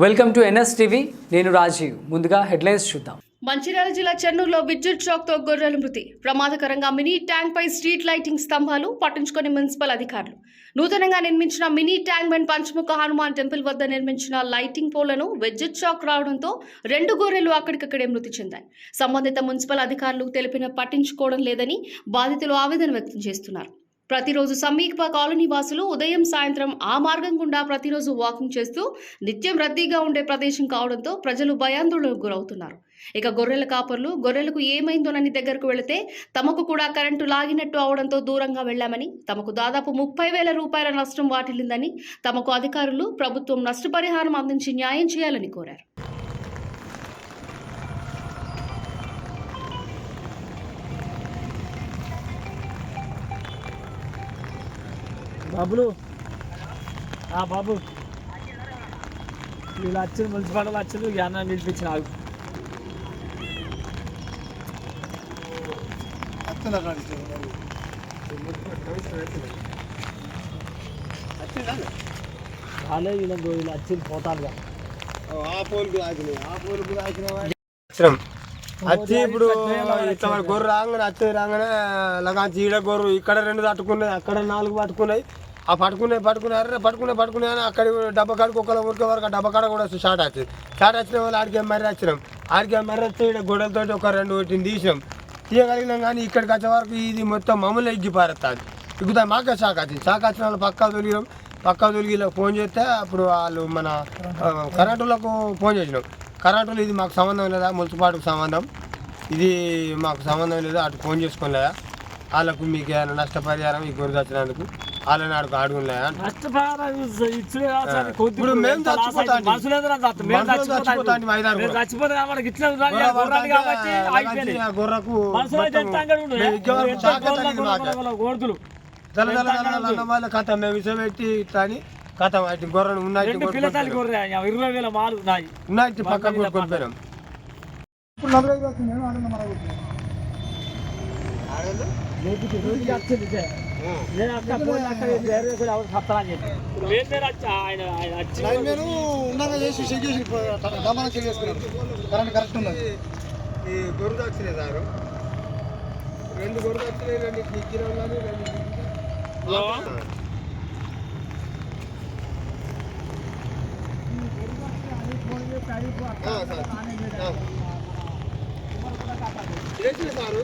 Welcome to NS TV. నేను రాజీవ్. ముందుగా headlines చూద్దాం. మంచిర్యాల జిల్లా చెన్నూరులో విద్యుత్ షాక్ తో గొర్రెల మృతి. ప్రమాదకరంగా మినీ ట్యాంక్ పై స్ట్రీట్ లైటింగ్ స్తంభాలు పట్టించుకుని మున్సిపల్ అధికారులు. నూతనంగా నిర్మించిన మినీ ట్యాంక్ బండ్ పంచముఖ హనుమాన్ టెంపుల్ వద్ద నిర్మించిన లైటింగ్ పోలను విద్యుత్ షాక్ రావడంతో 2 గొర్రెలు అక్కడికక్కడే మృతి చెందాయి. సంబంధిత మున్సిపల్ అధికారులు తెలిపిన పట్టించుకోవడం లేదని బాధితులు ఆవేదన వ్యక్తం చేస్తున్నారు. ప్రతిరోజు సమీప కాలనీ వాసులు ఉదయం సాయంత్రం ఆ మార్గం గుండా ప్రతిరోజు వాకింగ్ చేస్తూ నిత్యం రద్దీగా ఉండే ప్రదేశం కావడంతో ప్రజలు భయాందోళనకు గురవుతున్నారు. ఇక గొర్రెల కాపర్లు గొర్రెలకు ఏమైందోనని దగ్గరకు వెళితే తమకు కూడా కరెంటు లాగినట్టు అవడంతో దూరంగా వెళ్లామని, తమకు దాదాపు 30,000 రూపాయల నష్టం వాటిల్లిందని, తమకు అధికారులు ప్రభుత్వం నష్టపరిహారం అందించి న్యాయం చేయాలని కోరారు. బాబులు బాబు వీళ్ళు వచ్చారు, మున్సిపాలిటీ వచ్చారు, అన్న పిలిపించిన రాలేదు. వీళ్ళు వచ్చి పోతారుగా వచ్చి ఇప్పుడు ఇట్లా గొర్రె రాగానే వచ్చేది రాగానే లగాంచి ఈడ గొర్రె ఇక్కడ 2 పట్టుకున్నాయి, అక్కడ 4 పట్టుకున్నాయి. ఆ పట్టుకునే అని అక్కడ డబ్బా కాడికి ఒకళ్ళ ఊరికే వరకు ఆ డబ్బా కాడ కూడా షార్ట్ వచ్చింది. షార్ట్ వచ్చిన వాళ్ళు ఆడికి మర్రి వచ్చినాం. ఆడికి మర్రి వస్తే ఇక్కడ గొడవలతో ఒక 2 వాటిని తీసినాం. తీయగలిగినాం కానీ ఇక్కడికి వచ్చే వరకు ఇది మొత్తం మామూలు ఎగ్గి పారుతుంది. ఇగుతా మాకే షాక్ వచ్చింది. షాక్ వచ్చిన వాళ్ళు పక్కా తొలిగి ఫోన్ చేస్తే అప్పుడు వాళ్ళు మన కరెంటులకు ఫోన్ చేసినాం. కరెంటులు ఇది మాకు సంబంధం లేదా, మున్సిపాలిటీకి సంబంధం, ఇది మాకు సంబంధం లేదా, అటు ఫోన్ చేసుకోలేదా, వాళ్ళకు మీకు ఏమైనా నష్టపరిహారం ఈ గొర్రె వచ్చినందుకు వాళ్ళని అడుగులేదా. ఇప్పుడు మేము చచ్చిపోతాం, గొర్రెకు వాళ్ళ కథ మేము విషయపెట్టి ఇట్లా అని కథ వాటి గొర్రెలు ఉన్నాయి పక్కన కొట్టుకొని కరెక్ట్ ఉన్నది. ఈ గొర్రెలు వచ్చినాయి సార్, 2 గొర్రెలు వచ్చినాయి, 2 ఎక్కిన వాళ్ళు 2 చేసిన సారు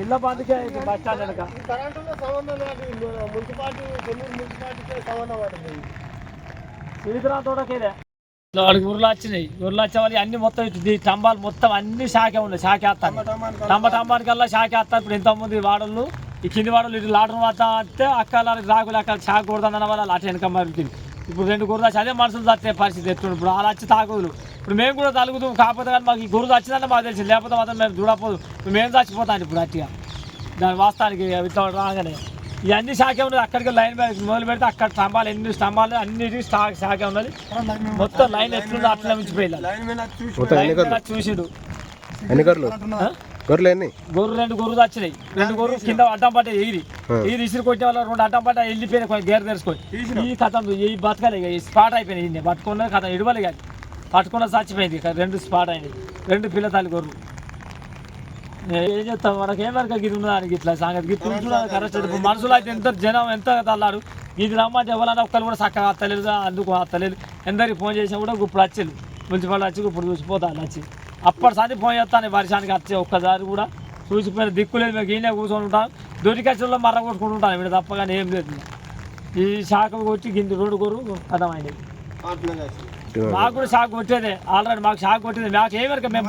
ఇళ్ళ బాధకే బస్ స్టాండ్ వెనక కరెంటులో సంబంధం లేదు. మున్సిపాలిటీ చెన్నూరు మున్సిపాలిటీకే సంబంధం పడుతుంది. సుమిత్రా తోటకేదే వాడికి ఊర్లు వచ్చినాయి. ఊర్లు వచ్చే వాళ్ళు అన్ని మొత్తం స్తంభాలు మొత్తం అన్ని షాకే ఉన్నాయి. షాకే వేస్తారు, టంబానికల్లా షాకే వేస్తారు. ఇప్పుడు ఇంతకుముందు వాడళ్ళు ఈ కింది వాడలు ఇటు లాటం వస్తే అక్కల రాకులు అక్కడ షాక్ కొడుతుందన్న వాళ్ళు అటు వెనక మరుగుతుంది. ఇప్పుడు 2 గొర్రెలు వచ్చి అదే మనుషులు తట్టే పరిస్థితి ఎట్లుంది. ఇప్పుడు అలా వచ్చి తాగుదులు. ఇప్పుడు మేము కూడా తలుగుతాం. కాకపోతే కానీ మాకు ఈ గొర్రెలు వచ్చిందంటే మాకు తెలిసింది, లేకపోతే మాత్రం మేము చూడకపోదు. మేము చచ్చిపోతాం ఇప్పుడు అట్టిగా. దాని వాస్తవానికి రాగానే ఇవన్నీ షాకే ఉన్నది. అక్కడికి లైన్ మొదలు పెడితే అక్కడ స్తంభాలు, ఎన్ని స్తంభాలు అన్నిటి షాకే ఉన్నది. మొత్తం లైన్ ఎట్లుందో అట్లా మించిపోయింది. చూసిడు గొర్రెలు 2 గొర్రెలు వచ్చినాయి. 2 గొర్రెలు కింద అడ్డం పట్టాయి. ఇది ఇసురు కొట్టే వాళ్ళు 2 అడ్డం పట్ట వెళ్ళిపోయినాయి. కొంచెం గేర్ తెరుచుకొని ఈ కథం ఈ బతకాలి. ఈ స్పాట్ అయిపోయినాయి. పట్టుకున్నది కథ ఇడవలి కాదు, పట్టుకున్న చచ్చిపోయింది. 2 స్పాట్ అయినాయి. 2 పిల్ల తల్లి గొర్రెలు. ఏం చెప్తాం, మనకి ఏమరక గిరి ఉన్నదానికి ఇట్లా సంగతి గిట్టు కరెక్ట్. ఇప్పుడు మనుషులు అయితే ఎంత జనం ఎంత తల్లాడు. ఇది రమ్మంటే ఎవరైనా ఒక్కరు కూడా చక్కగా అత్తలేదు, అందుకు అత్తలేదు. ఎందరికి ఫోన్ చేసినా కూడా ఇప్పుడు వచ్చేది మున్సిపాలిటీ వచ్చి ఇప్పుడు చూసిపోతాను వచ్చి. అప్పటి సారి ఫోన్ చేస్తాను వర్షానికి వచ్చి ఒక్కసారి కూడా చూసిపోయిన దిక్కు లేదు. మేము ఈయనే కూర్చొని ఉంటాం. దొరికచ్చల్లో మర్ర కొట్టుకుంటూ ఉంటాను. ఇక్కడ తప్పగానే ఏం లేదు. ఈ శాఖ కొట్టి గింది 2 గొర్రెలు అర్థమైంది. మాకు కూడా షాక్ కొట్టేదే. ఆల్రెడీ మాకు షాక్ కొట్టేది. మాకు ఏమరక మేము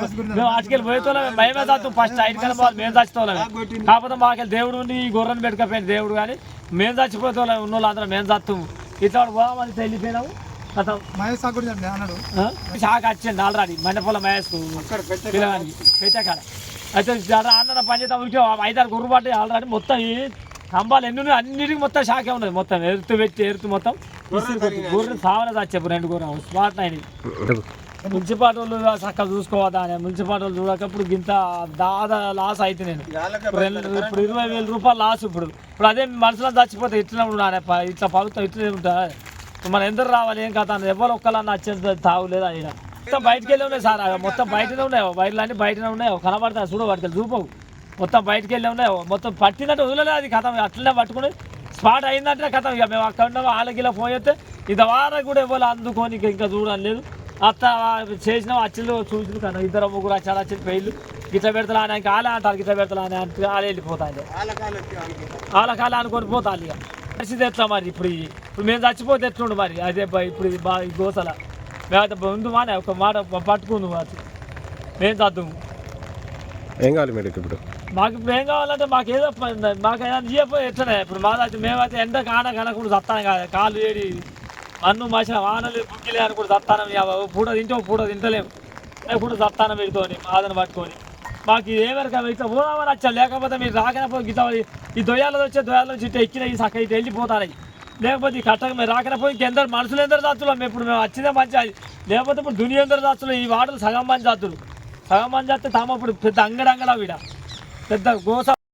అటుకెళ్ళి పోయేతోళ్ళ మేమే చదువు ఫస్ట్ 5 కన్నా బాగా మేము చచ్చిపోలేము. కాకపోతే మాకెళ్ళి దేవుడు ఉండి ఈ గొర్రెను పెట్టుకపోయింది దేవుడు. కానీ మేము చచ్చిపోతే ఉన్న వాళ్ళు అందరం మేము చస్తాము. ఇట్లా పోమని వెళ్ళిపోయినాము. షాక్ వచ్చింది ఆల్రెడీ మండపల్ల మహేష్ పిల్లగానికి పెట్టాకాడ. అయితే అన్న పని చేద్దాం 5-6 గొర్రెలు పట్టాయి ఆల్రెడీ. మొత్తం ఈ స్తంభాలు ఎన్ని ఉన్నాయి అన్నిటికీ మొత్తం షాకే ఉన్నది. మొత్తం ఎరుతు పెట్టి మొత్తం గొర్రెలు సావనే చచ్చారు. 2 గొర్రెలు స్పాట్ అయినాయి. మున్సిపాలిటీ వాళ్ళు చక్కగా చూసుకోవద్దా అని మున్సిపాలిటీ వాళ్ళు చూడకప్పుడు గింత దాదా లాస్ అయితే నేను ఇప్పుడు 20,000 రూపాయలు లాస్ ఇప్పుడు అదే మనుషులను చచ్చిపోతే ఇట్లా ఉండాలి ఇట్లా ప్రభుత్వం ఇట్లనే ఉంటుంది మనం ఎందరు రావాలి ఏం కథ ఎవరు ఒక్కలన్నా వచ్చేది తాగులేదు ఆయన మొత్తం బయటకు వెళ్ళి ఉన్నాయి సార్ మొత్తం బయటనే ఉన్నాయి వైర్లు అన్నీ బయటనే ఉన్నాయి కనబడతాయి చూడబడతాయి చూపవు మొత్తం బయటకు వెళ్ళి ఉన్నాయి మొత్తం పట్టినట్టు వదలలేదు అది కథ అట్లనే పట్టుకుని స్పాట్ అయిందంటే కథ ఇక మేము అక్కడ ఉన్న వాళ్ళకిలా పోయితే ఇంతవారం కూడా ఎవరు అందుకొని ఇంకా చూడడం లేదు అత్త చేసినాం అచ్చులు చూసి కదా 2-3 వచ్చి పెళ్ళి గిట్ల పెడతా అని ఆలే అంటారు గిట్ల పెడతా అని అంటే ఆలే వెళ్ళిపోతాయి వాళ్ళకాలే అనుకొని పోతాను ఇక పరిస్థితి ఎట్లా మరి ఇప్పుడు మేము చచ్చిపోతే ఎట్లుండు మరి అదే ఇప్పుడు ఈ గోసల మేమైతే ముందు మానే ఒక మాట పట్టుకుందు మేము చదువు ఏం కావాలి మీరు ఇప్పుడు మాకు ఇప్పుడు ఏం కావాలంటే మాకు ఏదో మాకు ఏదైనా చేయకపోయి ఎట్లనే ఇప్పుడు మాదైతే మేమైతే ఎండ కనకుండా చస్తాను కాదు కాళ్ళు ఏడి అన్ను మాసిన వానలు బుక్కిలే అని కూడా చస్తానం పూట తింటే పూట తింటలేము కూడా చస్తానం పెడుతోని మాదని పట్టుకొని మాకు ఏమరక ఇట్లా పోదామని వచ్చాను లేకపోతే మీరు రాకపోయి గిట్ట ఈ దొయ్యాల నుంచి ఇట్లా ఎక్కిన ఈ సక్క ఇటు వెళ్ళిపోతాయి లేకపోతే ఈ కట్టక మీరు రాకపోయి ఇంకెందరు మనుషులు ఎందరు జాతులు ఇప్పుడు మేము వచ్చిందే మంచి లేకపోతే ఇప్పుడు దునియా ఎందరు జాతులు ఈ వాటలు సగం మంది జాతులు చేస్తే తామ ఇప్పుడు పెద్ద అంగడంగడా వీడ పెద్ద గోస